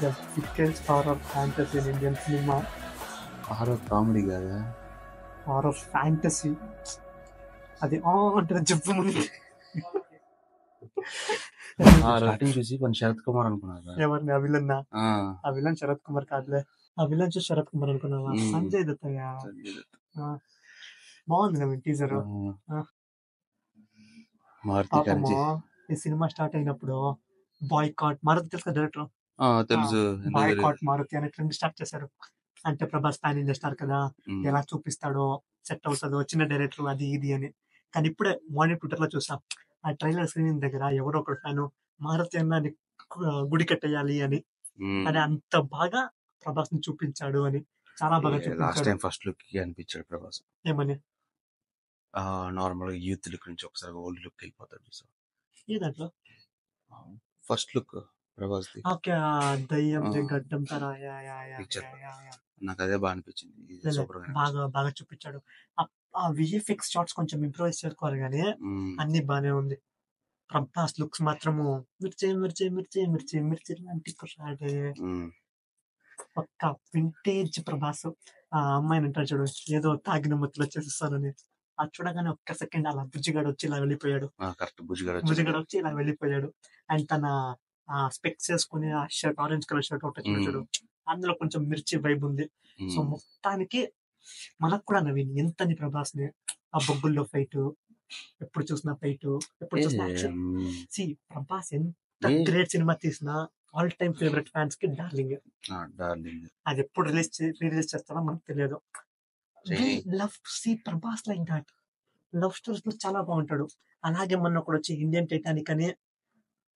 The biggest horror fantasy in Indian cinema. Horror comedy కదా, horror fantasy. అది అంటే చెప్పు ముందు స్టార్టింగ్ చూసి కొన్ని శరత్ కుమార్ అనుకున్నారా? ఎవరిని? ఆ విలన్నా? ఆ విలన్ శరత్ కుమార్ కాదులే. ఆ విలన్ చూసి శరత్ కుమార్ అనుకున్నావా? సంజయ్ దత్తయ్య. బాగుంది కదా టీజర్. పాపము ఈ సినిమా స్టార్ట్ అయినప్పుడు బాయ్కాట్ మారుతి తెలుసు కదా డైరెక్టర్, తెలుసు. బాయ్కాట్ మారుతి అనే ట్రెండ్ స్టార్ట్ చేశారు. అంటే ప్రభాస్ ప్యాన్ ఇండియా స్టార్ కదా, ఎలా చూపిస్తాడో, సెట్ అవుతుందో, చిన్న డైరెక్టర్ అది ఇది అని. కానీ ఇప్పుడే మార్నింగ్ ట్విట్టర్ లో చూసా, ఆ ట్రైలర్ స్క్రీన్ దగ్గర ఎవరో ఒకడు ఫ్యాన్ మారుతి అన్న గుడి కట్టేయాలి అని, అని అంత బాగా ప్రభాస్ ని చూపించాడు అని. చాలా బాగా లాస్ట్ చూపించాడు. టైం ఫస్ట్ లుక్ అనిపించాడు ప్రభాస్. ఏమని? నార్మల్ యూత్ లుక్ నుంచి ఒకసారి ఓల్డ్ లుక్ వెళ్ళిపోతాడు. ఏ దాంట్లో? First look Prabhas the. Okay, దయ్యం గడ్డం తర నాకు అదే బాగా అనిపించింది. బాగా బాగా చూపించాడు. ఆ విఎఫ్ఎక్స్ షాట్స్ కొంచెం ఇంప్రూవైజ్ చేసుకోవాలి కానీ అన్ని బానే ఉంది. ప్రభాస్ లుక్స్ మాత్రము మిర్చి మిర్చి మిర్చి మిర్చి మిర్చి లాంటి ఒక్క వింటేజ్ ప్రభాస్. ఆ అమ్మాయిని అంటారు చూడు, ఏదో తాగిన మత్తులో వచ్చేస్తానని, అది చూడగానే ఒక్క సెకండ్ అలా బుజ్జిగాడు వచ్చి ఇలా వెళ్ళిపోయాడు. బుజ్జిగాడు వచ్చి ఇలా వెళ్ళిపోయాడు. అండ్ తన స్పెక్స్ వేసుకుని ఆ షర్ట్, ఆరెంజ్ కలర్ షర్ట్ ఒకటి చూడు, అందులో కొంచెం మిర్చి వైబ్ ఉంది. సో మొత్తానికి మనకు కూడా నవీన్ ఎంతని ప్రభాస్ ని ఆ బొగ్గుల్లో ఫైట్, ఎప్పుడు చూసినా ఫైట్, ఎప్పుడు చూసినా యాక్షన్. సి ప్రభాస్ ఎంత గ్రేట్ సినిమా తీసినా ఆల్ టైమ్ ఫేవరెట్ ఫ్యాన్స్ కి డార్లింగ్. అది ఎప్పుడు రిలీజ్ చేస్తారో మనకు తెలియదు. Love to see Prabhas like that. Love stories లో చాలా బాగుంటాడు. అలాగే మొన్న ఒకడు వచ్చి ఇండియన్ టైటానిక్ అని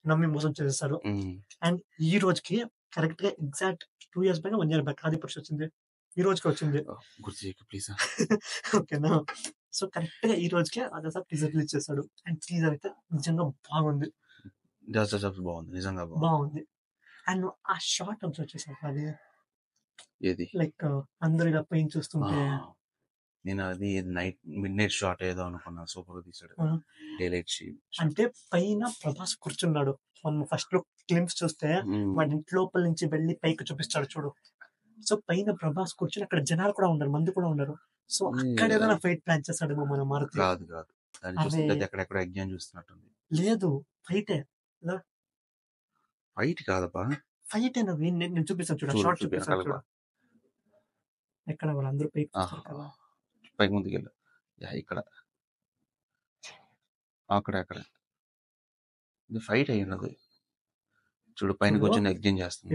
నమ్మి మోసం చేసేస్తాడు. అండ్ ఈ రోజుకి కరెక్ట్ గా exact 2 years back 1 year back ఆది పురుష్ వచ్చింది, ఈ రోజుకి వచ్చింది. ఓకేనా? సో కరెక్ట్ గా ఈ రోజుకే అదే సార్ టీజర్ రిలీజ్ చేస్తాడు. అండ్ టీజర్ అయితే నిజంగా బాగుంది, బాగుంది. అండ్ ఆ షార్ట్ వచ్చేసారు అది లైక్ అందరు ఇలా పెయిన్ చూస్తుంటే, నేను అది మిడ్ నైట్ షాట్ ఏదో అనుకున్నా. సూపర్ తీసాడు. అంటే పైన ప్రభాస్ కూర్చున్నాడు. మనం ఫస్ట్ లో క్లిప్స్ చూస్తే వాడి ఇంటి లోపల నుంచి వెళ్ళి పైకి చూపిస్తాడు చూడు. సో పైన ప్రభాస్ కూర్చుని అక్కడ జనాలు కూడా ఉన్నారు, మంది కూడా ఉన్నారు. సో అక్కడ ఏదైనా ఫైట్ ప్లాన్ చేస్తాడేమో మన మారుతి. లేదు, ఫైటే. ఫైట్ కాదప్పా, ఫైట్ నేను చూపిస్తాను చూడ, షార్ట్ చూపిస్తాను చూడ. ఎక్కడ వాళ్ళందరూ పైకి చూస్తారు కదా, పైకి ముందుకెళ్ళు. ఇక్కడ అక్కడ ఫైట్ అయ్యి ఉన్నది చూడు, పైన కూర్చొని ఎగ్జిన్ చేస్తుంది.